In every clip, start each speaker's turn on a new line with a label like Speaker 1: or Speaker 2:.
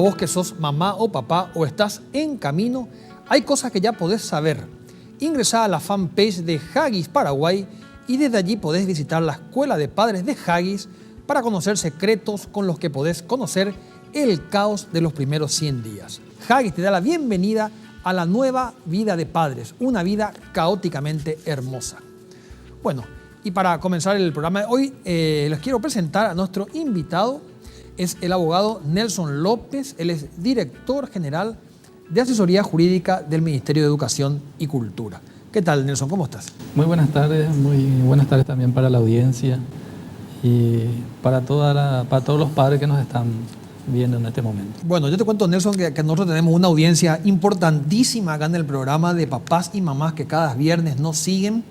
Speaker 1: vos que sos mamá o papá o estás en camino, hay cosas que ya podés saber. Ingresá a la fanpage de Haggis Paraguay y desde allí podés visitar la escuela de padres de Haggis para conocer secretos con los que podés conocer el caos de los primeros 100 días. Haggis te da la bienvenida a la nueva vida de padres, una vida caóticamente hermosa. Bueno, y para comenzar el programa de hoy, les quiero presentar a nuestro invitado. Es el abogado Nelson López. Él es director general de asesoría jurídica del Ministerio de Educación y Cultura. ¿Qué tal, Nelson? ¿Cómo estás?
Speaker 2: Muy buenas tardes también para la audiencia y para todos los padres que nos están viendo en este momento.
Speaker 1: Bueno, yo te cuento, Nelson, que nosotros tenemos una audiencia importantísima acá en el programa de papás y mamás que cada viernes nos siguen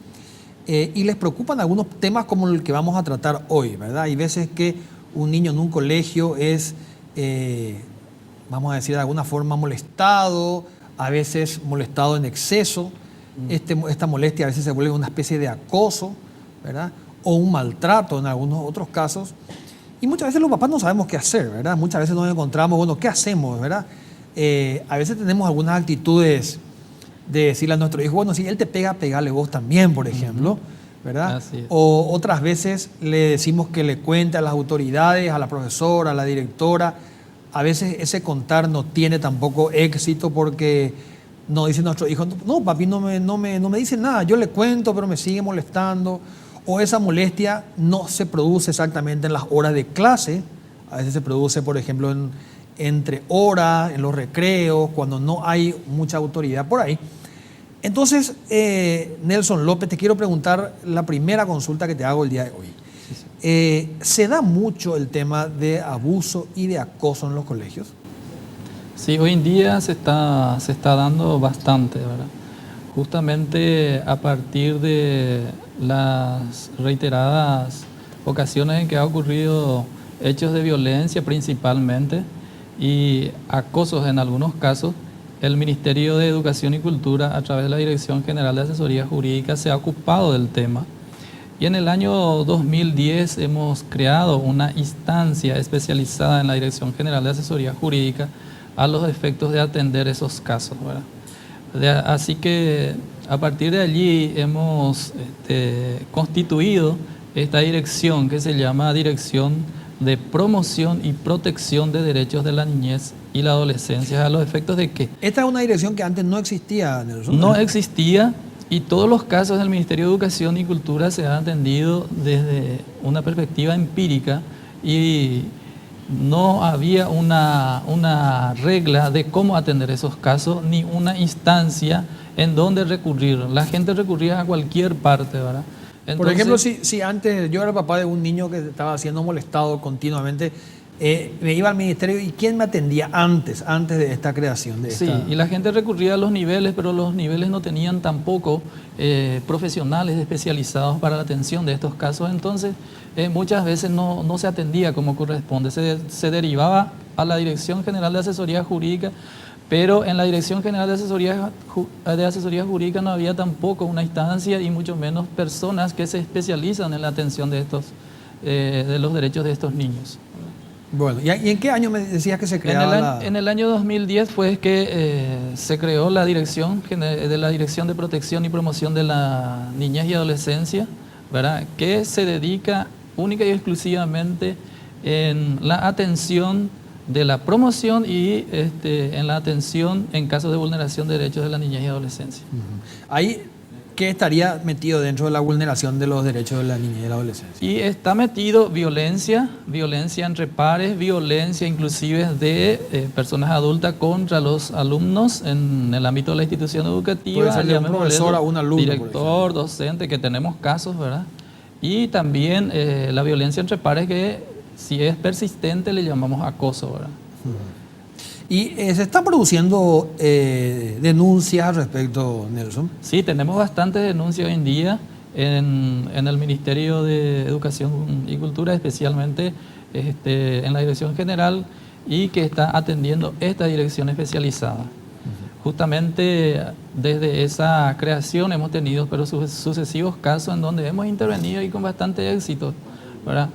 Speaker 1: y les preocupan algunos temas como el que vamos a tratar hoy, ¿verdad? Hay veces que un niño en un colegio es, vamos a decir de alguna forma, molestado, a veces molestado en exceso. Esta molestia a veces se vuelve una especie de acoso, ¿verdad? O un maltrato en algunos otros casos. Y muchas veces los papás no sabemos qué hacer, ¿verdad? Muchas veces nos encontramos, bueno, ¿qué hacemos, verdad? A veces tenemos algunas actitudes de decirle a nuestro hijo, bueno, si él te pega, pegale vos también, por ejemplo, ¿verdad?
Speaker 2: Así es.
Speaker 1: O otras veces le decimos que le cuente a las autoridades, a la profesora, a la directora. A veces ese contar no tiene tampoco éxito porque nos dice nuestro hijo, no, papi, no me dice nada, yo le cuento, pero me sigue molestando. O esa molestia no se produce exactamente en las horas de clase, a veces se produce, por ejemplo, entre horas, en los recreos, cuando no hay mucha autoridad por ahí. Entonces, Nelson López, te quiero preguntar la primera consulta que te hago el día de hoy. ¿Se da mucho el tema de abuso y de acoso en los colegios?
Speaker 2: Sí, hoy en día se está dando bastante, ¿verdad? Justamente a partir de las reiteradas ocasiones en que ha ocurrido hechos de violencia principalmente y acosos en algunos casos, el Ministerio de Educación y Cultura, a través de la Dirección General de Asesoría Jurídica, se ha ocupado del tema. Y en el año 2010 hemos creado una instancia especializada en la Dirección General de Asesoría Jurídica a los efectos de atender esos casos, ¿verdad? Así que a partir de allí hemos constituido esta dirección que se llama Dirección de Promoción y Protección de Derechos de la Niñez y la Adolescencia. ¿A los efectos de qué?
Speaker 1: Esta es una dirección que antes no existía, Nelson.
Speaker 2: No existía, y todos los casos del Ministerio de Educación y Cultura se han atendido desde una perspectiva empírica y no había una regla de cómo atender esos casos ni una instancia en donde recurrir. La gente recurría a cualquier parte, ¿verdad? Entonces,
Speaker 1: por ejemplo, si antes yo era papá de un niño que estaba siendo molestado continuamente, me iba al ministerio y ¿quién me atendía antes de esta creación?
Speaker 2: Sí, y la gente recurría a los niveles, pero los niveles no tenían tampoco profesionales especializados para la atención de estos casos. Entonces, muchas veces no se atendía como corresponde. Se derivaba a la Dirección General de Asesoría Jurídica, pero en la Dirección General de Asesoría Jurídica no había tampoco una instancia y mucho menos personas que se especializan en la atención de los derechos de estos niños.
Speaker 1: Bueno, ¿y en qué año me decías que se creaba
Speaker 2: En el año 2010 fue que se creó la Dirección de Protección y Promoción de la Niñez y Adolescencia, ¿verdad? Que se dedica única y exclusivamente en la atención de la promoción y en la atención en casos de vulneración de derechos de la niñez y adolescencia.
Speaker 1: Ahí, ¿qué estaría metido dentro de la vulneración de los derechos de la niñez y la adolescencia?
Speaker 2: Y está metido violencia entre pares, violencia inclusive de personas adultas contra los alumnos en el ámbito de la institución educativa.
Speaker 1: Puede ser de un profesor a un alumno,
Speaker 2: director, docente, que tenemos casos, ¿verdad? Y también la violencia entre pares que, si es persistente, le llamamos acoso, ¿verdad?
Speaker 1: ¿Y se están produciendo denuncias al respecto, Nelson?
Speaker 2: Sí, tenemos bastantes denuncias hoy en día en el Ministerio de Educación y Cultura, especialmente en la Dirección General, y que está atendiendo esta dirección especializada. Justamente desde esa creación hemos tenido sucesivos casos en donde hemos intervenido y con bastante éxito, ¿verdad?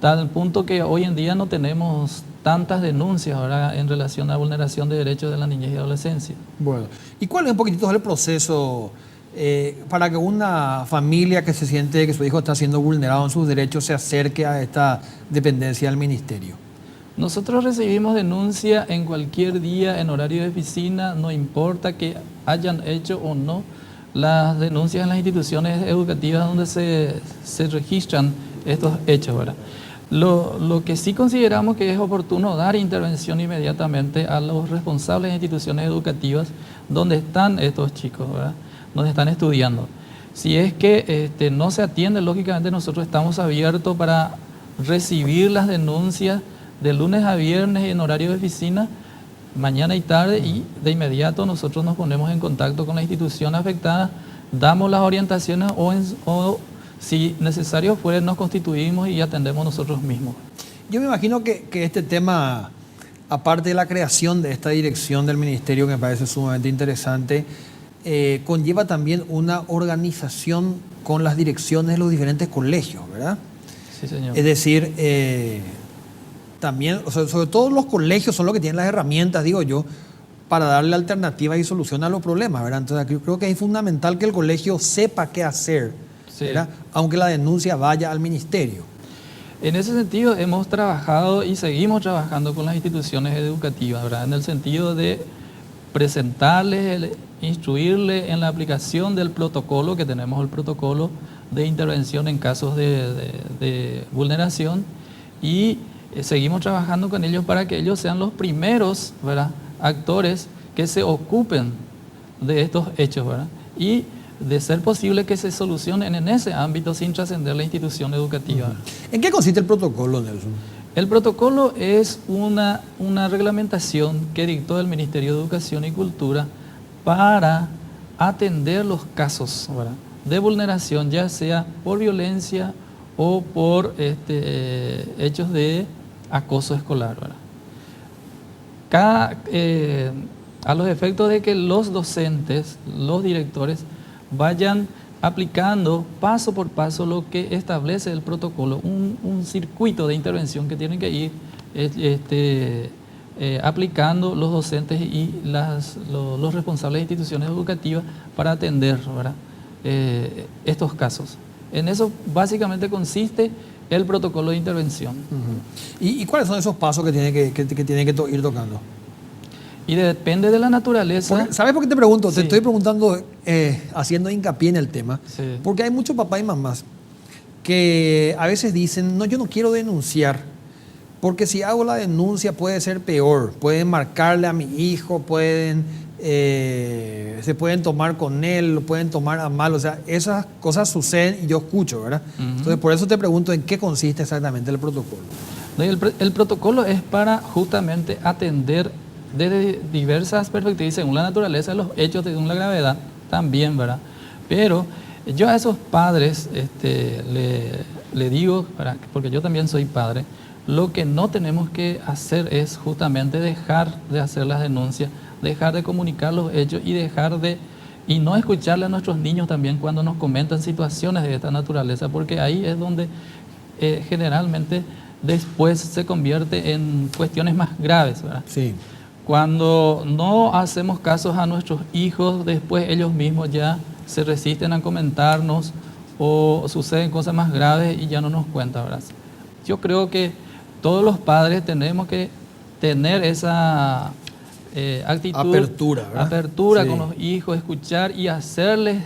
Speaker 2: Tal punto que hoy en día no tenemos tantas denuncias ahora en relación a vulneración de derechos de la niñez y adolescencia.
Speaker 1: Bueno, ¿y cuál es un poquitito el proceso para que una familia que se siente que su hijo está siendo vulnerado en sus derechos se acerque a esta dependencia del ministerio?
Speaker 2: Nosotros recibimos denuncia en cualquier día, en horario de oficina, no importa que hayan hecho o no las denuncias en las instituciones educativas donde se registran estos hechos, ¿verdad? Lo que sí consideramos que es oportuno dar intervención inmediatamente a los responsables de instituciones educativas donde están estos chicos, ¿verdad? Donde están estudiando. Si es que no se atiende, lógicamente nosotros estamos abiertos para recibir las denuncias de lunes a viernes en horario de oficina, mañana y tarde, y de inmediato nosotros nos ponemos en contacto con la institución afectada, damos las orientaciones o si necesario fuera nos constituimos y atendemos nosotros mismos.
Speaker 1: Yo me imagino que este tema, aparte de la creación de esta dirección del ministerio, que me parece sumamente interesante, conlleva también una organización con las direcciones de los diferentes colegios, ¿verdad?
Speaker 2: Sí, señor.
Speaker 1: Es decir, también, o sea, sobre todo los colegios son los que tienen las herramientas, digo yo, para darle alternativas y solución a los problemas, ¿verdad? Entonces, yo creo que es fundamental que el colegio sepa qué hacer,
Speaker 2: Sí.
Speaker 1: ¿verdad? Aunque la denuncia vaya al ministerio.
Speaker 2: En ese sentido hemos trabajado y seguimos trabajando con las instituciones educativas, ¿verdad? En el sentido de presentarles, instruirles en la aplicación del protocolo, que tenemos el protocolo de intervención en casos de vulneración, y seguimos trabajando con ellos para que ellos sean los primeros, ¿verdad?, actores que se ocupen de estos hechos, ¿verdad? Y de ser posible que se solucionen en ese ámbito sin trascender la institución educativa.
Speaker 1: ¿En qué consiste el protocolo, Nelson?
Speaker 2: El protocolo es una reglamentación que dictó el Ministerio de Educación y Cultura para atender los casos, ¿verdad?, de vulneración, ya sea por violencia o por hechos de acoso escolar, ¿verdad? A los efectos de que los docentes, los directores, vayan aplicando paso por paso lo que establece el protocolo, un circuito de intervención que tienen que ir aplicando los docentes y los responsables de instituciones educativas para atender, ¿verdad?, estos casos. En eso básicamente consiste el protocolo de intervención.
Speaker 1: ¿Y cuáles son esos pasos que tiene que ir tocando?
Speaker 2: Y depende de la naturaleza.
Speaker 1: ¿Sabes por qué te pregunto?
Speaker 2: Sí.
Speaker 1: Te estoy preguntando, haciendo hincapié en el tema,
Speaker 2: Sí.
Speaker 1: porque hay muchos papás y mamás que a veces dicen, no, yo no quiero denunciar, porque si hago la denuncia puede ser peor, pueden marcarle a mi hijo, se pueden tomar con él, lo pueden tomar a mal, o sea, esas cosas suceden y yo escucho, ¿verdad? Entonces, por eso te pregunto en qué consiste exactamente el protocolo.
Speaker 2: No, y el protocolo es para justamente atender desde diversas perspectivas, según la naturaleza de los hechos, según la gravedad también, ¿verdad? Pero yo a esos padres le digo, ¿verdad?, porque yo también soy padre, lo que no tenemos que hacer es justamente dejar de hacer las denuncias, dejar de comunicar los hechos y no escucharle a nuestros niños también cuando nos comentan situaciones de esta naturaleza, porque ahí es donde generalmente después se convierte en cuestiones más graves, ¿verdad?
Speaker 1: Sí.
Speaker 2: Cuando no hacemos casos a nuestros hijos, después ellos mismos ya se resisten a comentarnos o suceden cosas más graves y ya no nos cuentan, ¿verdad? Yo creo que todos los padres tenemos que tener esa actitud,
Speaker 1: Apertura, ¿verdad?
Speaker 2: apertura
Speaker 1: Sí.
Speaker 2: con los hijos, escuchar y hacerles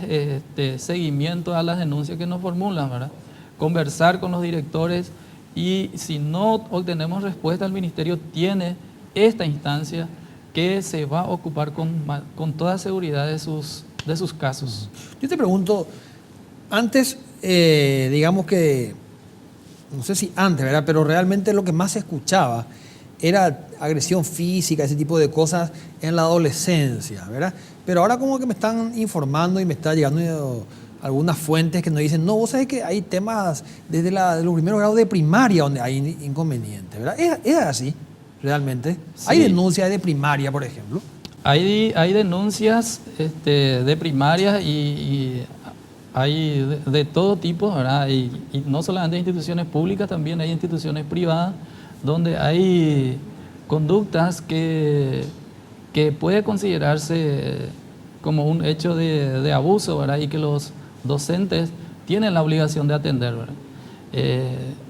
Speaker 2: seguimiento a las denuncias que nos formulan, ¿verdad? Conversar con los directores, y si no obtenemos respuesta, el ministerio tiene esta instancia que se va a ocupar con toda seguridad de sus casos.
Speaker 1: Yo te pregunto, antes, digamos que, no sé si antes, ¿verdad?, pero realmente lo que más se escuchaba era agresión física, ese tipo de cosas en la adolescencia, ¿verdad? Pero ahora como que me están informando y me está llegando algunas fuentes que nos dicen, no, vos sabés que hay temas desde los primeros grados de primaria donde hay inconvenientes, ¿verdad? ¿Es así, realmente?
Speaker 2: Sí.
Speaker 1: ¿Hay denuncias de primaria, por ejemplo?
Speaker 2: Hay denuncias de primaria y hay de todo tipo, ¿verdad? Y no solamente instituciones públicas, también hay instituciones privadas donde hay conductas que puede considerarse como un hecho de abuso, ¿verdad? Y que los docentes tienen la obligación de atender, ¿verdad?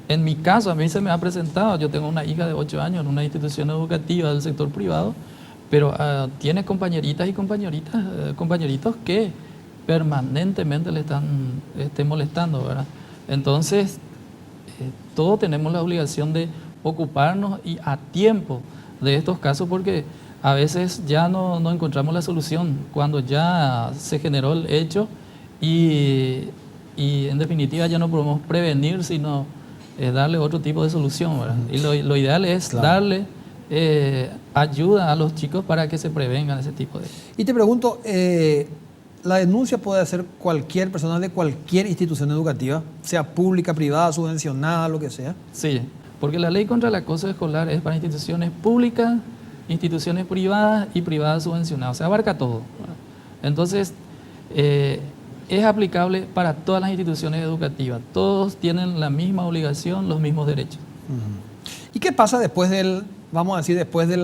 Speaker 2: En mi caso, a mí se me ha presentado, yo tengo una hija de 8 años en una institución educativa del sector privado, pero tiene compañeritas y compañeritos que permanentemente le están molestando, ¿verdad? Entonces, todos tenemos la obligación de ocuparnos y a tiempo de estos casos, porque a veces ya no encontramos la solución cuando ya se generó el hecho y en definitiva ya no podemos prevenir, sino darle otro tipo de solución, ¿verdad? Y lo ideal es darle ayuda a los chicos para que se prevengan ese tipo de...
Speaker 1: Y te pregunto, ¿la denuncia puede hacer cualquier persona de cualquier institución educativa, sea pública, privada, subvencionada, lo que sea?
Speaker 2: Sí, porque la ley contra el acoso escolar es para instituciones públicas, instituciones privadas y privadas subvencionadas, o sea, abarca todo, ¿verdad? Entonces, es aplicable para todas las instituciones educativas, todos tienen la misma obligación, los mismos derechos.
Speaker 1: ¿Y qué pasa después vamos a decir, después de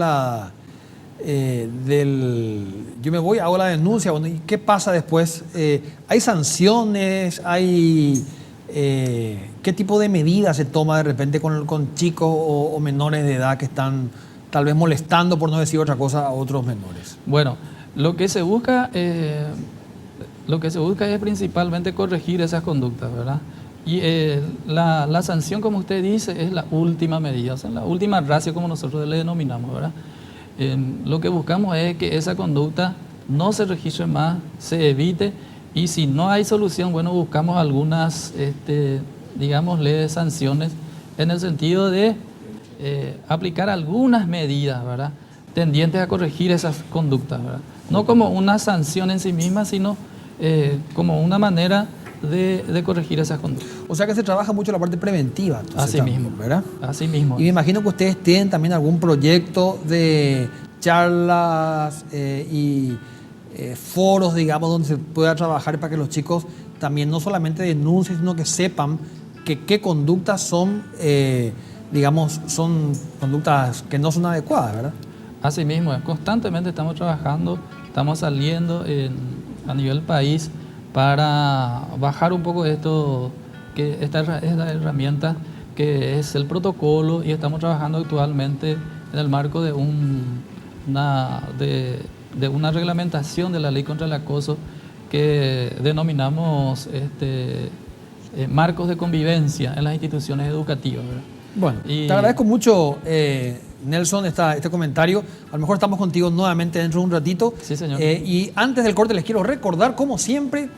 Speaker 1: yo me voy, hago la denuncia, bueno, ¿y qué pasa después? ¿Hay sanciones? ¿Qué tipo de medidas se toma de repente con chicos o menores de edad que están tal vez molestando, por no decir otra cosa, a otros menores?
Speaker 2: Bueno, lo que se busca es principalmente corregir esas conductas, ¿verdad? Y la sanción, como usted dice, es la última medida, o sea, la última ratio, como nosotros le denominamos, ¿verdad? Lo que buscamos es que esa conducta no se registre más, se evite, y si no hay solución, bueno, buscamos algunas, digámosle, sanciones en el sentido de aplicar algunas medidas, ¿verdad?, tendientes a corregir esas conductas, ¿verdad? No como una sanción en sí misma, sino como una manera de corregir esas conductas.
Speaker 1: O sea que se trabaja mucho la parte preventiva.
Speaker 2: Así mismo,
Speaker 1: ¿verdad?
Speaker 2: Así mismo.
Speaker 1: Y me imagino que ustedes tienen también algún proyecto de charlas y foros, digamos, donde se pueda trabajar para que los chicos también no solamente denuncien, sino que sepan qué conductas son, digamos, son conductas que no son adecuadas, ¿verdad?
Speaker 2: Así mismo, constantemente estamos trabajando, estamos saliendo a nivel país para bajar un poco esta herramienta que es el protocolo, y estamos trabajando actualmente en el marco de una reglamentación de la ley contra el acoso que denominamos marcos de convivencia en las instituciones educativas, ¿verdad?
Speaker 1: Bueno, te agradezco mucho, Nelson, este comentario. A lo mejor estamos contigo nuevamente dentro de un ratito.
Speaker 2: Sí, señor.
Speaker 1: Y antes del corte les quiero recordar, como siempre,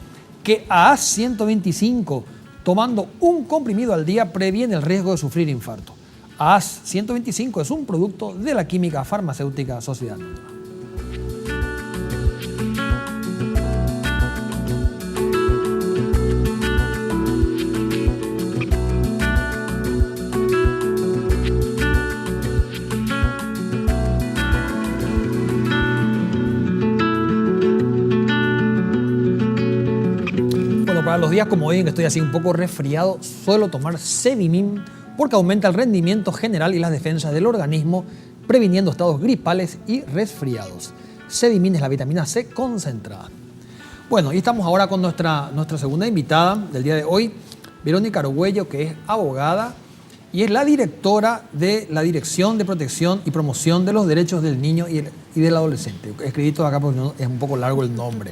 Speaker 1: que AAS 125, tomando un comprimido al día, previene el riesgo de sufrir infarto. AAS 125 es un producto de la química farmacéutica Sociedad Anónima. Para los días como hoy, en que estoy así un poco resfriado, suelo tomar Sevimin porque aumenta el rendimiento general y las defensas del organismo, previniendo estados gripales y resfriados. Sevimin es la vitamina C concentrada. Bueno, y estamos ahora con nuestra segunda invitada del día de hoy, Verónica Argüello, que es abogada y es la directora de la Dirección de Protección y Promoción de los Derechos del Niño y del Adolescente. Escribí todo acá porque es un poco largo el nombre.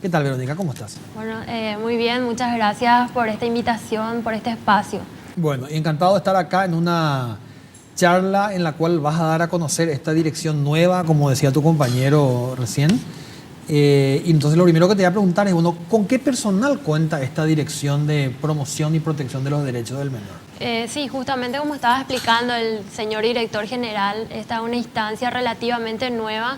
Speaker 1: ¿Qué tal, Verónica? ¿Cómo estás?
Speaker 3: Bueno, muy bien, muchas gracias por esta invitación, por este espacio.
Speaker 1: Bueno, encantado de estar acá en una charla en la cual vas a dar a conocer esta dirección nueva, como decía tu compañero recién. Y entonces lo primero que te voy a preguntar es, bueno, ¿con qué personal cuenta esta Dirección de Promoción y Protección de los Derechos del Menor?
Speaker 3: Sí, justamente como estaba explicando el señor director general, esta es una instancia relativamente nueva,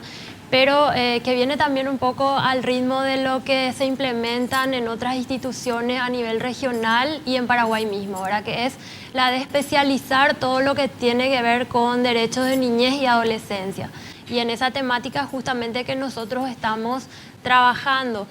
Speaker 3: pero que viene también un poco al ritmo de lo que se implementan en otras instituciones a nivel regional y en Paraguay mismo, ¿verdad? Que es la de especializar todo lo que tiene que ver con derechos de niñez y adolescencia. Y en esa temática justamente que nosotros estamos trabajando.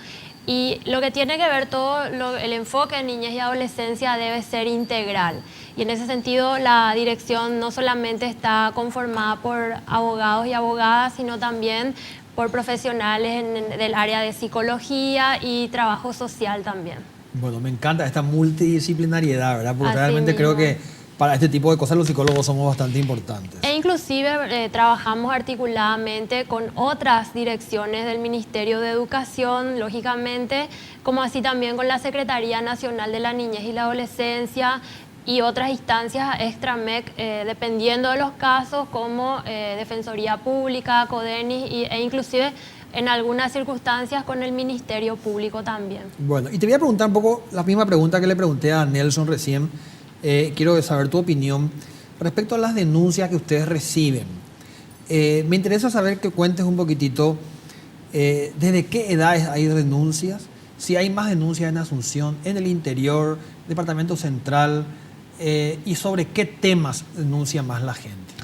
Speaker 3: Y lo que tiene que ver todo, el enfoque en niñez y adolescencia debe ser integral. Y en ese sentido, la dirección no solamente está conformada por abogados y abogadas, sino también por profesionales del área de psicología y trabajo social también.
Speaker 1: Bueno, me encanta esta multidisciplinariedad, ¿verdad? Porque
Speaker 3: Así
Speaker 1: realmente creo
Speaker 3: mismo.
Speaker 1: que para este tipo de cosas los psicólogos somos bastante importantes.
Speaker 3: E inclusive trabajamos articuladamente con otras direcciones del Ministerio de Educación, lógicamente, como así también con la Secretaría Nacional de la Niñez y la Adolescencia y otras instancias extra-MEC, dependiendo de los casos, como Defensoría Pública, CODENIS e inclusive en algunas circunstancias con el Ministerio Público también.
Speaker 1: Bueno, y te voy a preguntar un poco la misma pregunta que le pregunté a Nelson recién. Quiero saber tu opinión respecto a las denuncias que ustedes reciben. Me interesa saber que cuentes un poquitito desde qué edades hay denuncias, si hay más denuncias en Asunción, en el interior, Departamento Central, y sobre qué temas denuncia más la gente.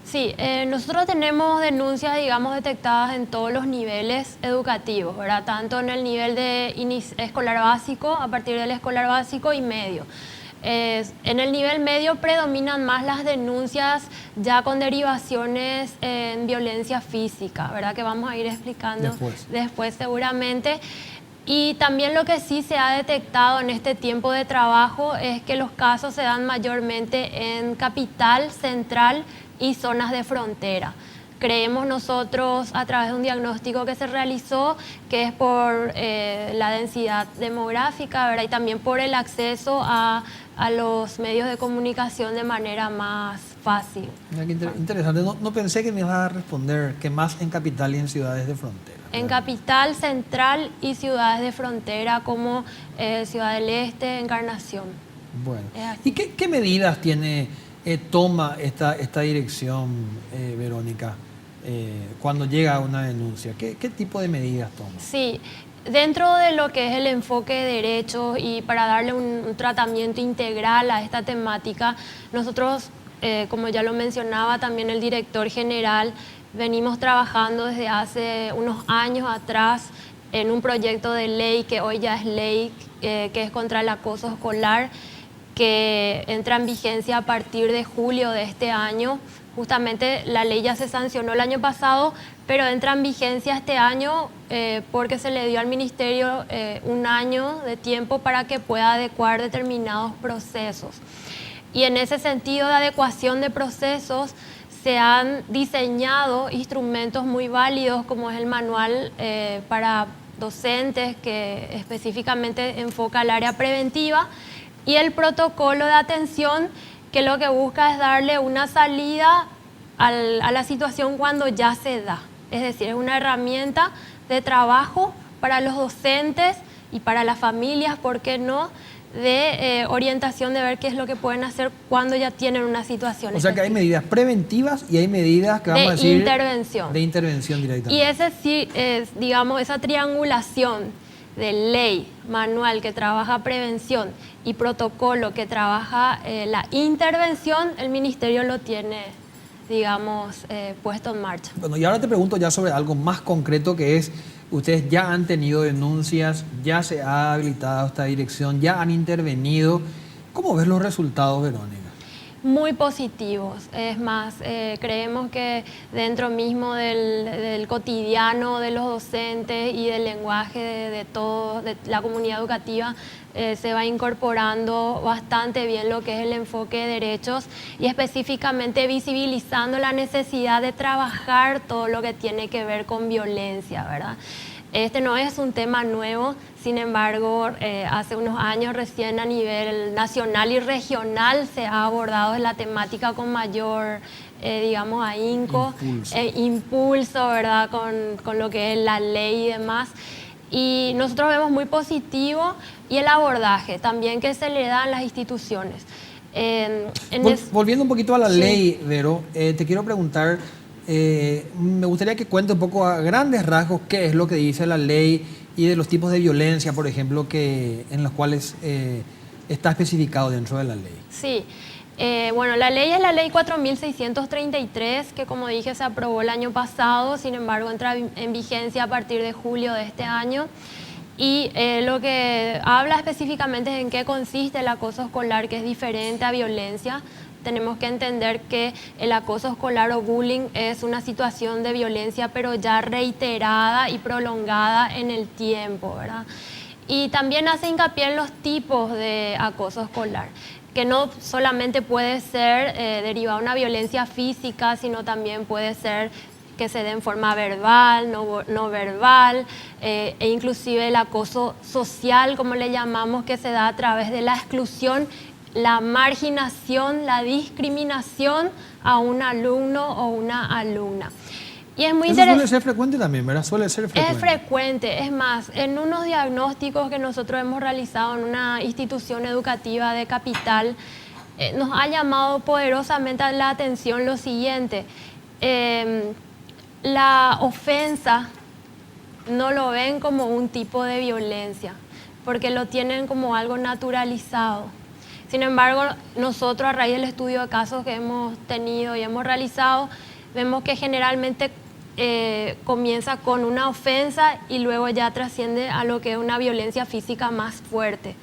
Speaker 3: Sí, nosotros tenemos denuncias, digamos, detectadas en todos los niveles educativos, ¿verdad? Tanto en el nivel de escolar básico, a partir del escolar básico y medio. En el nivel medio predominan más las denuncias ya con derivaciones en violencia física, ¿verdad? Que vamos a ir explicando después seguramente. Y también lo que sí se ha detectado en este tiempo de trabajo es que los casos se dan mayormente en capital, central y zonas de frontera. Creemos nosotros, a través de un diagnóstico que se realizó, que es por la densidad demográfica, ¿verdad? Y también por el acceso a los medios de comunicación de manera más fácil.
Speaker 1: Mira, qué interesante. No pensé que me ibas a responder que más en capital y en ciudades de frontera.
Speaker 3: En capital, central y ciudades de frontera como Ciudad del Este, Encarnación.
Speaker 1: Bueno. ¿Y qué medidas toma esta dirección, Verónica, cuando llega una denuncia? ¿Qué tipo de medidas toma?
Speaker 3: Sí, dentro de lo que es el enfoque de derechos y para darle un tratamiento integral a esta temática, nosotros, como ya lo mencionaba también el director general, venimos trabajando desde hace unos años atrás en un proyecto de ley que hoy ya es ley, que es contra el acoso escolar, que entra en vigencia a partir de julio de este año. Justamente la ley ya se sancionó el año pasado, pero entra en vigencia este año porque se le dio al Ministerio un año de tiempo para que pueda adecuar determinados procesos. Y en ese sentido de adecuación de procesos se han diseñado instrumentos muy válidos como es el manual para docentes que específicamente enfoca el área preventiva y el protocolo de atención que lo que busca es darle una salida a la situación cuando ya se da. Es decir, es una herramienta de trabajo para los docentes y para las familias, ¿por qué no?, de orientación de ver qué es lo que pueden hacer cuando ya tienen una situación
Speaker 1: O sea que hay medidas preventivas y hay medidas que vamos a decir de intervención directamente.
Speaker 3: Y ese sí es, digamos, esa triangulación de ley, manual que trabaja prevención y protocolo que trabaja la intervención, el Ministerio lo tiene, digamos, puesto en marcha.
Speaker 1: Bueno, y ahora te pregunto ya sobre algo más concreto que es, ustedes ya han tenido denuncias, ya se ha habilitado esta dirección, ya han intervenido. ¿Cómo ves los resultados, Verónica?
Speaker 3: Muy positivos. Es más, creemos que dentro mismo del cotidiano de los docentes y del lenguaje de todo, de la comunidad educativa, se va incorporando bastante bien lo que es el enfoque de derechos y específicamente visibilizando la necesidad de trabajar todo lo que tiene que ver con violencia, ¿verdad? Este no es un tema nuevo, sin embargo, hace unos años recién a nivel nacional y regional se ha abordado la temática con mayor, digamos, ahínco, impulso, ¿verdad? Con lo que es la ley y demás. Y nosotros vemos muy positivo y el abordaje también que se le da a las instituciones.
Speaker 1: Volviendo un poquito a la ley, Vero, te quiero preguntar, me gustaría que cuente un poco a grandes rasgos qué es lo que dice la ley y de los tipos de violencia, por ejemplo, en los cuales está especificado dentro de la ley.
Speaker 3: Sí. Bueno, la ley es la ley 4.633, que como dije se aprobó el año pasado, sin embargo entra en vigencia a partir de julio de este año. Y lo que habla específicamente es en qué consiste el acoso escolar, que es diferente a violencia. Tenemos que entender que el acoso escolar o bullying es una situación de violencia, pero ya reiterada y prolongada en el tiempo, ¿verdad? Y también hace hincapié en los tipos de acoso escolar, que no solamente puede ser derivado de una violencia física, sino también puede ser que se dé en forma verbal, no verbal, e inclusive el acoso social, como le llamamos, que se da a través de la exclusión, la marginación, la discriminación a un alumno o una alumna. Y es muy
Speaker 1: Eso
Speaker 3: interesante.
Speaker 1: suele ser frecuente también, ¿verdad? Suele ser frecuente.
Speaker 3: Es frecuente, es más, en unos diagnósticos que nosotros hemos realizado en una institución educativa de Capital, nos ha llamado poderosamente la atención lo siguiente. La ofensa no lo ven como un tipo de violencia, porque lo tienen como algo naturalizado. Sin embargo, nosotros a raíz del estudio de casos que hemos tenido y hemos realizado, vemos que generalmente comienza con una ofensa y luego ya trasciende a lo que es una violencia física más fuerte.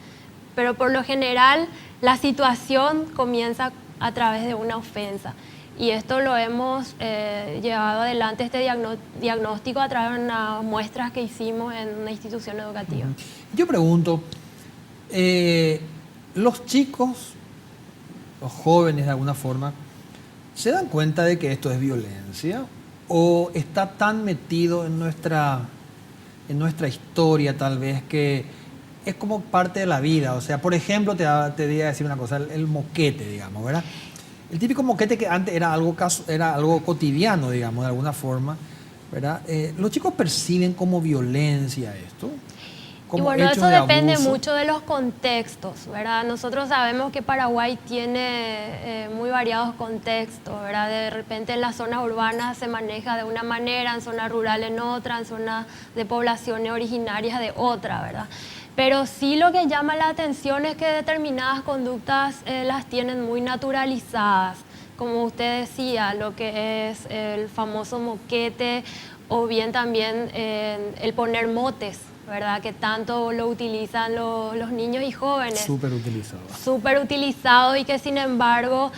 Speaker 3: Pero por lo general, la situación comienza a través de una ofensa. Y esto lo hemos llevado adelante, este diagnóstico, a través de unas muestras que hicimos en una institución educativa.
Speaker 1: Yo pregunto, los chicos, los jóvenes de alguna forma, ¿se dan cuenta de que esto es violencia? ¿O está tan metido en nuestra historia tal vez que es como parte de la vida? O sea, por ejemplo, te voy a decir una cosa, el moquete, digamos, ¿verdad? El típico moquete que antes era algo cotidiano, digamos, de alguna forma, ¿verdad? Los chicos perciben como violencia esto.
Speaker 3: Y bueno, eso depende mucho de los contextos, ¿verdad? Nosotros sabemos que Paraguay tiene muy variados contextos, ¿verdad? De repente en las zonas urbanas se maneja de una manera, en zonas rurales en otra, en zonas de poblaciones originarias de otra, ¿verdad? Pero sí lo que llama la atención es que determinadas conductas las tienen muy naturalizadas, como usted decía, lo que es el famoso moquete o bien también el poner motes, ¿verdad? Que tanto lo utilizan los niños y jóvenes.
Speaker 1: Súper utilizado.
Speaker 3: Súper utilizado y que sin embargo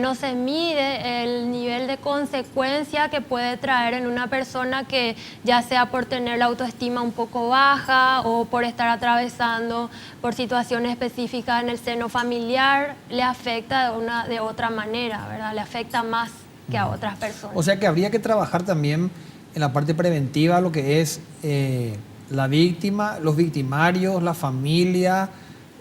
Speaker 3: no se mide el nivel de consecuencia que puede traer en una persona que ya sea por tener la autoestima un poco baja o por estar atravesando por situaciones específicas en el seno familiar, le afecta de otra manera, ¿verdad? Le afecta más que a otras personas.
Speaker 1: O sea que habría que trabajar también en la parte preventiva, lo que es la víctima, los victimarios, la familia,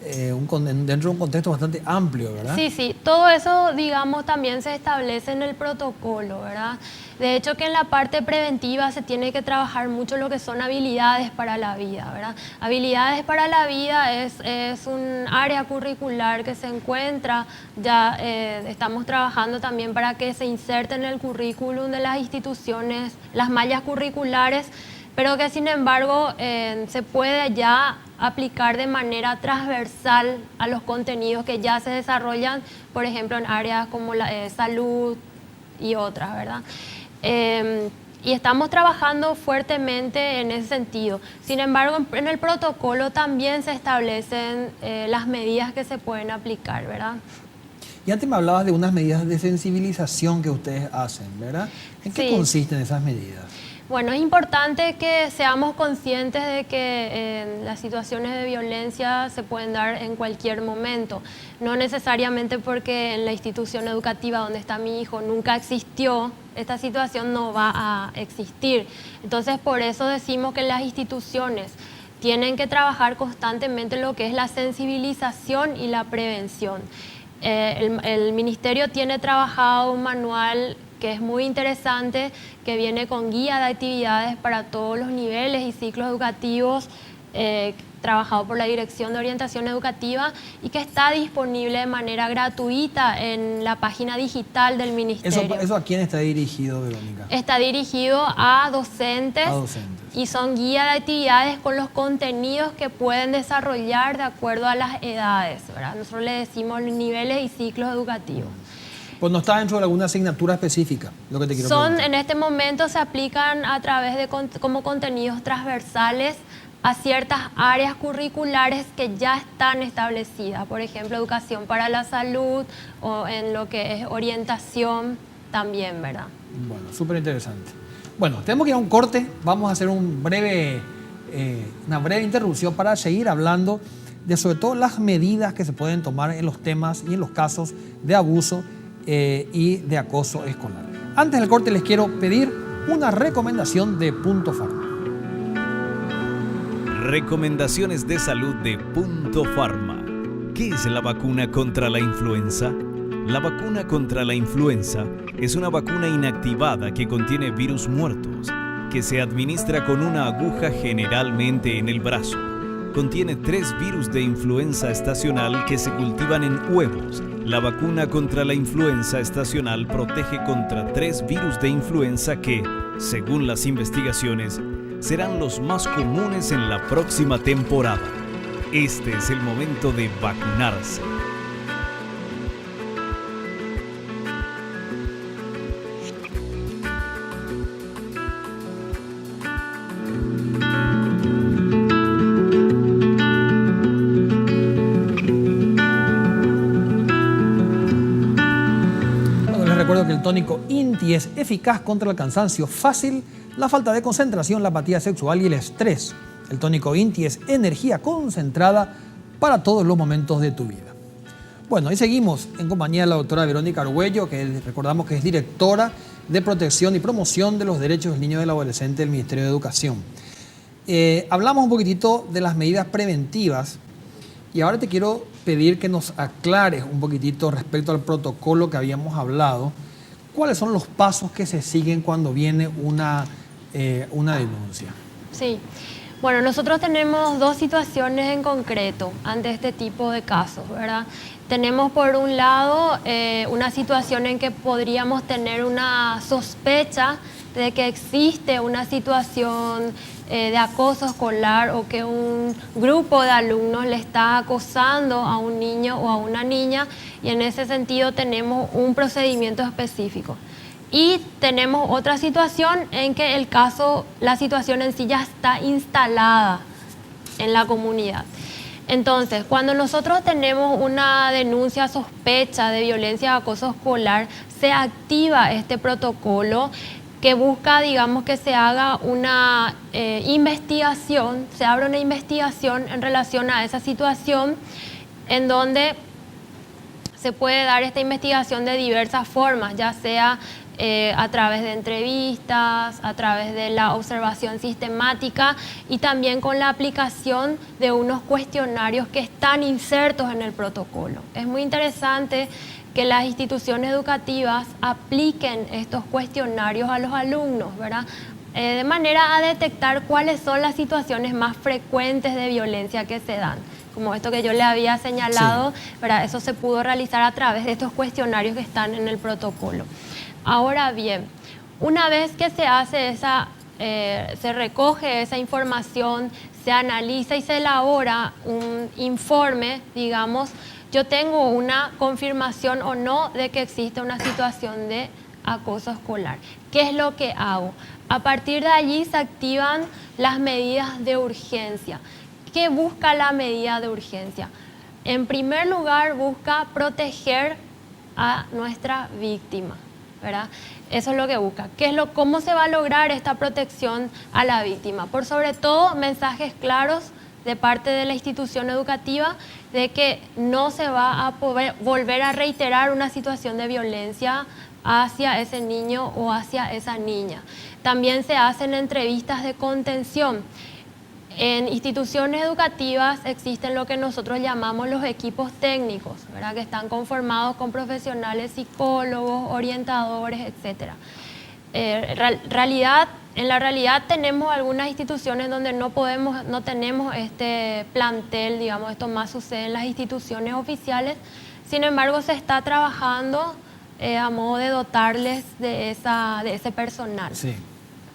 Speaker 1: dentro de un contexto bastante amplio, ¿verdad?
Speaker 3: Sí, sí, todo eso, digamos, también se establece en el protocolo, ¿verdad? De hecho, que en la parte preventiva se tiene que trabajar mucho lo que son habilidades para la vida, ¿verdad? Habilidades para la vida es un área curricular que se encuentra, ya estamos trabajando también para que se inserte en el currículum de las instituciones, las mallas curriculares, pero que sin embargo se puede ya aplicar de manera transversal a los contenidos que ya se desarrollan, por ejemplo, en áreas como la salud y otras, ¿verdad? Y estamos trabajando fuertemente en ese sentido. Sin embargo, en el protocolo también se establecen las medidas que se pueden aplicar, ¿verdad?
Speaker 1: Y antes me hablabas de unas medidas de sensibilización que ustedes hacen, ¿verdad? ¿En qué consisten esas medidas?
Speaker 3: Bueno, es importante que seamos conscientes de que las situaciones de violencia se pueden dar en cualquier momento. No necesariamente porque en la institución educativa donde está mi hijo nunca existió, esta situación no va a existir. Entonces, por eso decimos que las instituciones tienen que trabajar constantemente lo que es la sensibilización y la prevención. El ministerio tiene trabajado un manual que es muy interesante, que viene con guía de actividades para todos los niveles y ciclos educativos, trabajado por la Dirección de Orientación Educativa y que está disponible de manera gratuita en la página digital del ministerio.
Speaker 1: ¿Eso a quién está dirigido, Verónica?
Speaker 3: Está dirigido a docentes. Y son guía de actividades con los contenidos que pueden desarrollar de acuerdo a las edades, ¿verdad? Nosotros le decimos niveles y ciclos educativos.
Speaker 1: Pues no está dentro de alguna asignatura específica, lo que te quiero preguntar.
Speaker 3: En este momento se aplican a través de como contenidos transversales a ciertas áreas curriculares que ya están establecidas, por ejemplo, educación para la salud o en lo que es orientación también, ¿verdad?
Speaker 1: Bueno, súper interesante. Bueno, tenemos que ir a un corte, vamos a hacer una breve interrupción para seguir hablando de sobre todo las medidas que se pueden tomar en los temas y en los casos de abuso y de acoso escolar. Antes del corte les quiero pedir una recomendación de Punto Pharma.
Speaker 4: Recomendaciones de salud de Punto Pharma. ¿Qué es la vacuna contra la influenza? La vacuna contra la influenza es una vacuna inactivada que contiene virus muertos, que se administra con una aguja generalmente en el brazo. Contiene 3 virus de influenza estacional que se cultivan en huevos. La vacuna contra la influenza estacional protege contra 3 virus de influenza que, según las investigaciones, serán los más comunes en la próxima temporada. Este es el momento de vacunarse.
Speaker 1: Recuerdo que el tónico INTI es eficaz contra el cansancio fácil, la falta de concentración, la apatía sexual y el estrés. El tónico INTI es energía concentrada para todos los momentos de tu vida. Bueno, y seguimos en compañía de la doctora Verónica Argüello, que recordamos que es directora de protección y promoción de los derechos del niño y del adolescente del Ministerio de Educación. Hablamos un poquitito de las medidas preventivas y ahora te quiero pedir que nos aclares un poquitito respecto al protocolo que habíamos hablado. ¿Cuáles son los pasos que se siguen cuando viene una denuncia?
Speaker 3: Sí. Bueno, nosotros tenemos 2 situaciones en concreto ante este tipo de casos, ¿verdad? Tenemos por un lado una situación en que podríamos tener una sospecha de que existe una situación de acoso escolar o que un grupo de alumnos le está acosando a un niño o a una niña, y en ese sentido tenemos un procedimiento específico. Y tenemos otra situación en que la situación en sí ya está instalada en la comunidad. Entonces, cuando nosotros tenemos una denuncia sospecha de violencia o acoso escolar, se activa este protocolo que busca, digamos, que se haga una investigación, se abre una investigación en relación a esa situación, en donde se puede dar esta investigación de diversas formas, ya sea a través de entrevistas, a través de la observación sistemática y también con la aplicación de unos cuestionarios que están insertos en el protocolo. Es muy interesante que las instituciones educativas apliquen estos cuestionarios a los alumnos, ¿verdad? De manera a detectar cuáles son las situaciones más frecuentes de violencia que se dan. Como esto que yo le había señalado, sí, ¿verdad? Eso se pudo realizar a través de estos cuestionarios que están en el protocolo. Ahora bien, una vez que se hace se recoge esa información, se analiza y se elabora un informe, digamos, yo tengo una confirmación o no de que existe una situación de acoso escolar. ¿Qué es lo que hago? A partir de allí se activan las medidas de urgencia. ¿Qué busca la medida de urgencia? En primer lugar, busca proteger a nuestra víctima, ¿verdad? Eso es lo que busca. ¿Cómo se va a lograr esta protección a la víctima? Por sobre todo, mensajes claros de parte de la institución educativa de que no se va a poder volver a reiterar una situación de violencia hacia ese niño o hacia esa niña. También se hacen entrevistas de contención. En instituciones educativas existen lo que nosotros llamamos los equipos técnicos, ¿verdad? Que están conformados con profesionales, psicólogos, orientadores, etc. En la realidad tenemos algunas instituciones donde no tenemos este plantel, digamos, esto más sucede en las instituciones oficiales. Sin embargo, se está trabajando a modo de dotarles de ese personal.
Speaker 1: Sí,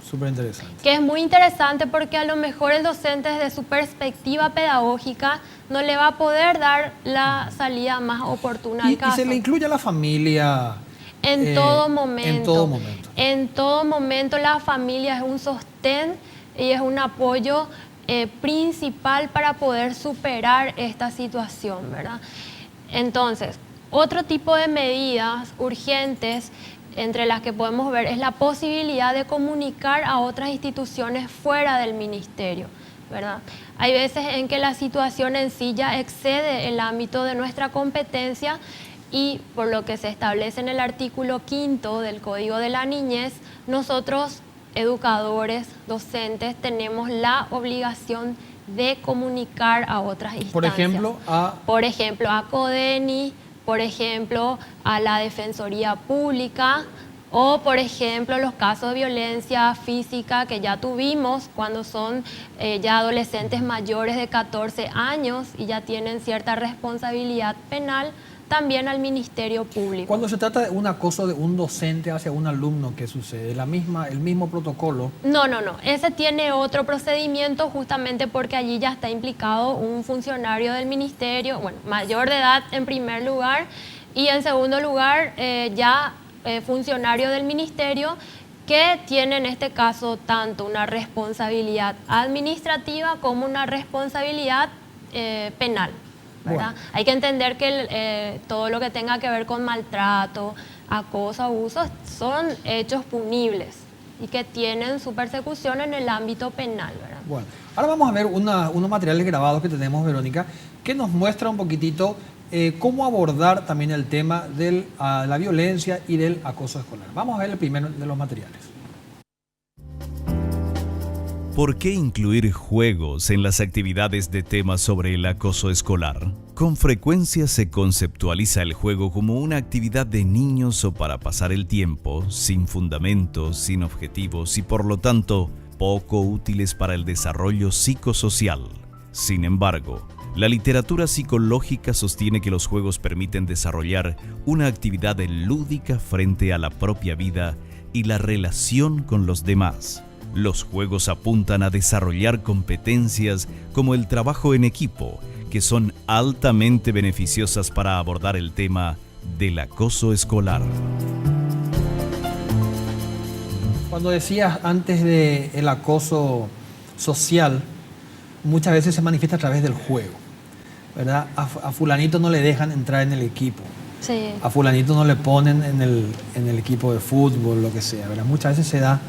Speaker 1: súper interesante.
Speaker 3: Que es muy interesante porque a lo mejor el docente desde su perspectiva pedagógica no le va a poder dar la salida más oportuna al caso.
Speaker 1: Y se le incluye a la familia.
Speaker 3: En todo momento.
Speaker 1: En todo momento.
Speaker 3: En todo momento la familia es un sostén y es un apoyo principal para poder superar esta situación, ¿verdad? Entonces, otro tipo de medidas urgentes entre las que podemos ver es la posibilidad de comunicar a otras instituciones fuera del ministerio, ¿verdad? Hay veces en que la situación en sí ya excede el ámbito de nuestra competencia y por lo que se establece en el artículo 5 del Código de la Niñez, nosotros, educadores, docentes, tenemos la obligación de comunicar a otras instancias. Por ejemplo, a CODENI, por ejemplo, a la Defensoría Pública o, por ejemplo, los casos de violencia física que ya tuvimos cuando son ya adolescentes mayores de 14 años y ya tienen cierta responsabilidad penal, también al Ministerio Público.
Speaker 1: Cuando se trata de un acoso de un docente hacia un alumno, ¿qué sucede? ¿El mismo protocolo?
Speaker 3: No. Ese tiene otro procedimiento justamente porque allí ya está implicado un funcionario del ministerio, bueno, mayor de edad en primer lugar, y en segundo lugar funcionario del ministerio que tiene en este caso tanto una responsabilidad administrativa como una responsabilidad penal. ¿verdad? Bueno. Hay que entender que todo lo que tenga que ver con maltrato, acoso, abuso, son hechos punibles y que tienen su persecución en el ámbito penal, ¿verdad?
Speaker 1: Bueno, ahora vamos a ver unos materiales grabados que tenemos, Verónica, que nos muestra un poquitito cómo abordar también el tema de la violencia y del acoso escolar. Vamos a ver el primero de los materiales.
Speaker 4: ¿Por qué incluir juegos en las actividades de temas sobre el acoso escolar? Con frecuencia se conceptualiza el juego como una actividad de niños o para pasar el tiempo, sin fundamentos, sin objetivos y por lo tanto poco útiles para el desarrollo psicosocial. Sin embargo, la literatura psicológica sostiene que los juegos permiten desarrollar una actividad lúdica frente a la propia vida y la relación con los demás. Los juegos apuntan a desarrollar competencias como el trabajo en equipo, que son altamente beneficiosas para abordar el tema del acoso escolar.
Speaker 1: Cuando decías antes del acoso social, muchas veces se manifiesta a través del juego, ¿verdad? A fulanito no le dejan entrar en el equipo.
Speaker 3: Sí.
Speaker 1: A fulanito no le ponen en el equipo de fútbol, lo que sea, ¿verdad? Muchas veces se da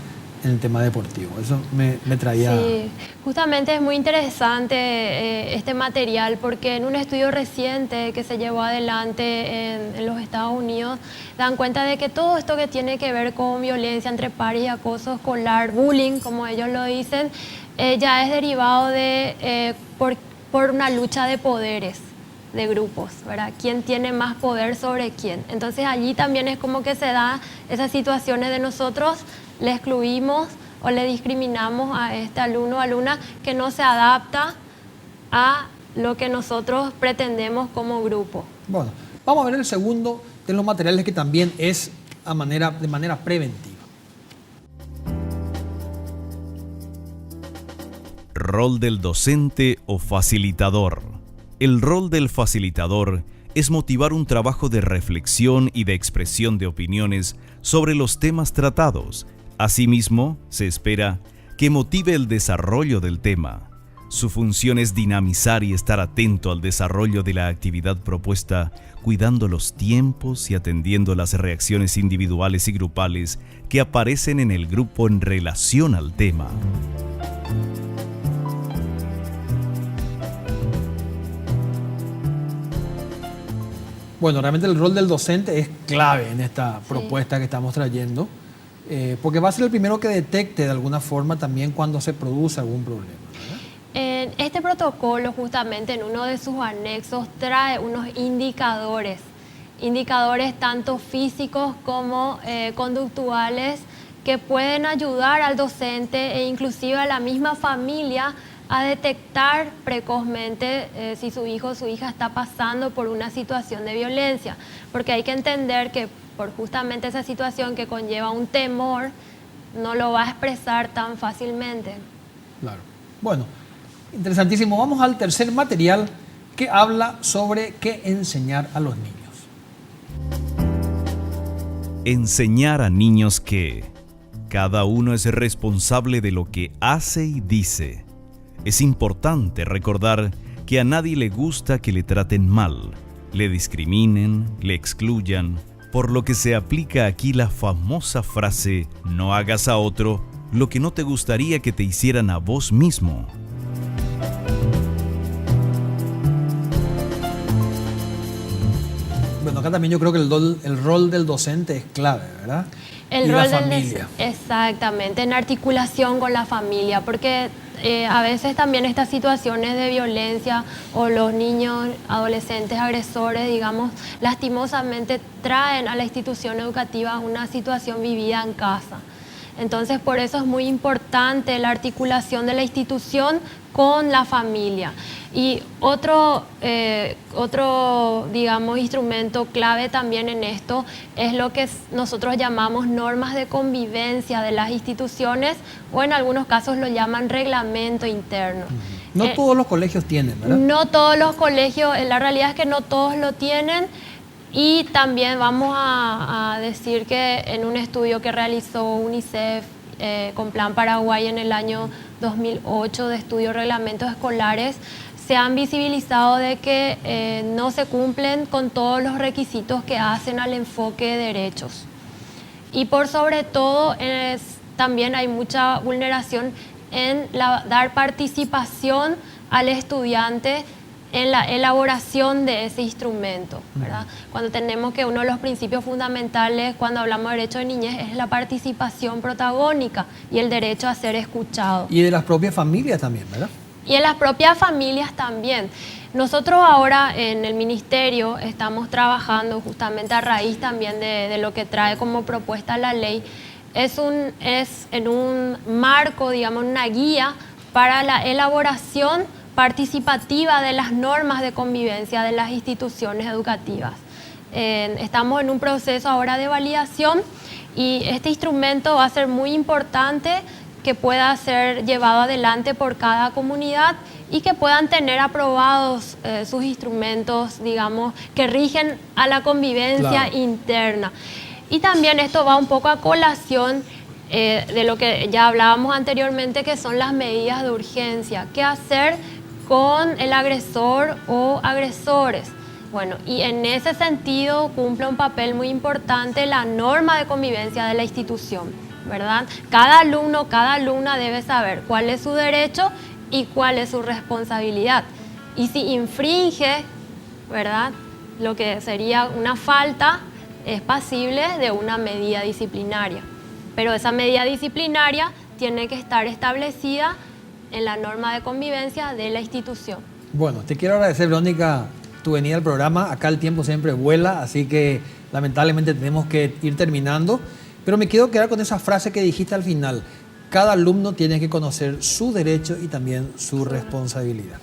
Speaker 1: en el tema deportivo. Eso me traía...
Speaker 3: Sí, justamente es muy interesante este material porque en un estudio reciente que se llevó adelante en los Estados Unidos dan cuenta de que todo esto que tiene que ver con violencia entre pares y acoso escolar, bullying, como ellos lo dicen, ya es derivado de por una lucha de poderes de grupos, ¿verdad? ¿Quién tiene más poder sobre quién? Entonces allí también es como que se da esas situaciones de nosotros le excluimos o le discriminamos a este alumno o alumna que no se adapta a lo que nosotros pretendemos como grupo.
Speaker 1: Bueno, vamos a ver el segundo de los materiales que también es de manera preventiva.
Speaker 4: Rol del docente o facilitador. El rol del facilitador es motivar un trabajo de reflexión y de expresión de opiniones sobre los temas tratados. Asimismo, se espera que motive el desarrollo del tema. Su función es dinamizar y estar atento al desarrollo de la actividad propuesta, cuidando los tiempos y atendiendo las reacciones individuales y grupales que aparecen en el grupo en relación al tema.
Speaker 1: Bueno, realmente el rol del docente es clave en esta propuesta que estamos trayendo. Porque va a ser el primero que detecte de alguna forma también cuando se produce algún problema, ¿verdad?
Speaker 3: Este protocolo justamente en uno de sus anexos trae unos indicadores tanto físicos como conductuales que pueden ayudar al docente e inclusive a la misma familia a detectar precozmente si su hijo o su hija está pasando por una situación de violencia, porque hay que entender que por justamente esa situación que conlleva un temor, no lo va a expresar tan fácilmente.
Speaker 1: Claro. Bueno, interesantísimo. Vamos al tercer material que habla sobre qué enseñar a los niños.
Speaker 4: Enseñar a niños que cada uno es responsable de lo que hace y dice. Es importante recordar que a nadie le gusta que le traten mal, le discriminen, le excluyan, por lo que se aplica aquí la famosa frase: no hagas a otro lo que no te gustaría que te hicieran a vos mismo.
Speaker 1: Bueno, acá también yo creo que el rol del docente es clave, ¿verdad?
Speaker 3: El
Speaker 1: y
Speaker 3: rol
Speaker 1: la familia.
Speaker 3: Exactamente, en articulación con la familia, porque a veces también estas situaciones de violencia o los niños, adolescentes, agresores, digamos, lastimosamente traen a la institución educativa una situación vivida en casa. Entonces, por eso es muy importante la articulación de la institución con la familia. Y otro, digamos, instrumento clave también en esto es lo que nosotros llamamos normas de convivencia de las instituciones, o en algunos casos lo llaman reglamento interno.
Speaker 1: No todos los colegios tienen, ¿verdad?
Speaker 3: No todos los colegios, la realidad es que no todos lo tienen. Y también vamos a decir que en un estudio que realizó UNICEF con Plan Paraguay en el año 2008 de estudio de reglamentos escolares, se han visibilizado de que no se cumplen con todos los requisitos que hacen al enfoque de derechos. Y por sobre todo también hay mucha vulneración en dar participación al estudiante en la elaboración de ese instrumento, ¿verdad? Cuando tenemos que uno de los principios fundamentales cuando hablamos de derecho de niñez es la participación protagónica y el derecho a ser escuchado.
Speaker 1: Y de las propias familias también, ¿verdad?
Speaker 3: Y en las propias familias también. Nosotros ahora en el ministerio estamos trabajando justamente a raíz también de lo que trae como propuesta la ley. Es en un marco, digamos, una guía para la elaboración participativa de las normas de convivencia de las instituciones educativas. Estamos en un proceso ahora de validación y este instrumento va a ser muy importante que pueda ser llevado adelante por cada comunidad y que puedan tener aprobados sus instrumentos, digamos, que rigen a la convivencia interna. Y también esto va un poco a colación de lo que ya hablábamos anteriormente, que son las medidas de urgencia. ¿Qué hacer con el agresor o agresores? Bueno, y en ese sentido cumple un papel muy importante la norma de convivencia de la institución, ¿verdad? Cada alumno, cada alumna debe saber cuál es su derecho y cuál es su responsabilidad. Y si infringe, ¿verdad?, lo que sería una falta, es pasible de una medida disciplinaria. Pero esa medida disciplinaria tiene que estar establecida en la norma de convivencia de la institución.
Speaker 1: Bueno, te quiero agradecer, Verónica, tu venida al programa. Acá el tiempo siempre vuela, así que lamentablemente tenemos que ir terminando. Pero me quiero quedar con esa frase que dijiste al final. Cada alumno tiene que conocer su derecho y también su responsabilidad.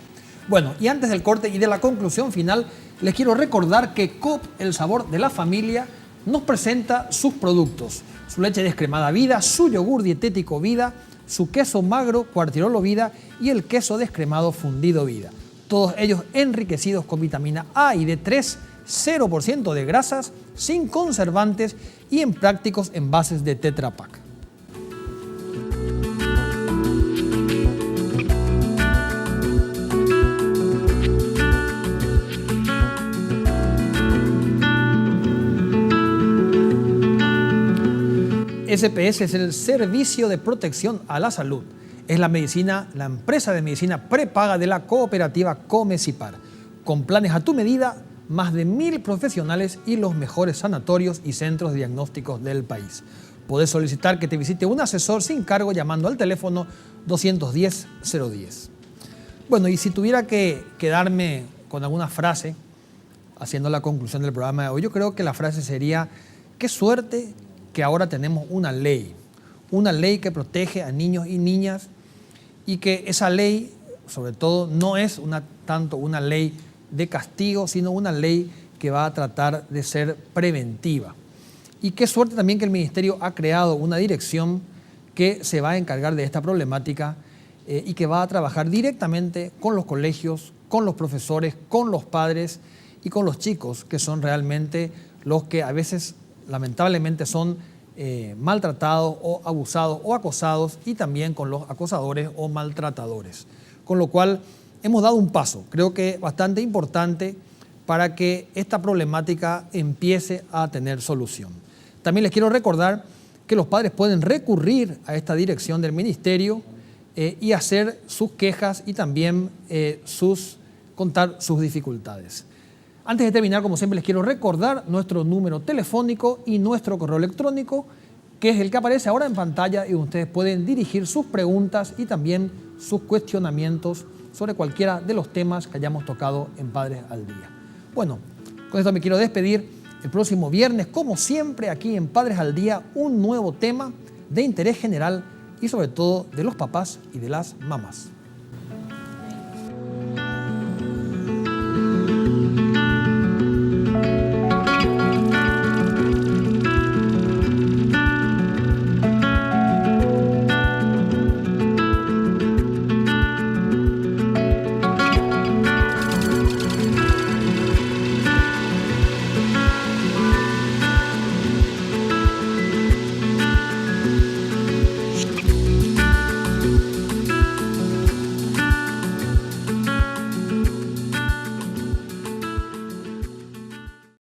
Speaker 1: Bueno, y antes del corte y de la conclusión final, les quiero recordar que Coop, el sabor de la familia, nos presenta sus productos. Su leche descremada Vida, su yogur dietético Vida, su queso magro Cuartirolo Vida y el queso descremado fundido Vida. Todos ellos enriquecidos con vitamina A y D3, 0% de grasas, sin conservantes y en prácticos envases de Tetra Pak. SPS es el Servicio de Protección a la Salud. Es la empresa de medicina prepaga de la cooperativa Comecipar. Con planes a tu medida, más de 1000 profesionales y los mejores sanatorios y centros diagnósticos del país. Podés solicitar que te visite un asesor sin cargo llamando al teléfono 210-010. Bueno, y si tuviera que quedarme con alguna frase, haciendo la conclusión del programa de hoy, yo creo que la frase sería: qué suerte que ahora tenemos una ley que protege a niños y niñas, y que esa ley, sobre todo, no es tanto una ley de castigo, sino una ley que va a tratar de ser preventiva. Y qué suerte también que el Ministerio ha creado una dirección que se va a encargar de esta problemática y que va a trabajar directamente con los colegios, con los profesores, con los padres y con los chicos, que son realmente los que a veces lamentablemente son maltratados o abusados o acosados, y también con los acosadores o maltratadores. con lo cual hemos dado un paso, creo que bastante importante, para que esta problemática empiece a tener solución. También les quiero recordar que los padres pueden recurrir a esta dirección del ministerio y hacer sus quejas y también contar sus dificultades. Antes de terminar, como siempre, les quiero recordar nuestro número telefónico y nuestro correo electrónico, que es el que aparece ahora en pantalla, y ustedes pueden dirigir sus preguntas y también sus cuestionamientos sobre cualquiera de los temas que hayamos tocado en Padres al Día. Bueno, con esto me quiero despedir. El próximo viernes, como siempre, aquí en Padres al Día, un nuevo tema de interés general y sobre todo de los papás y de las mamás.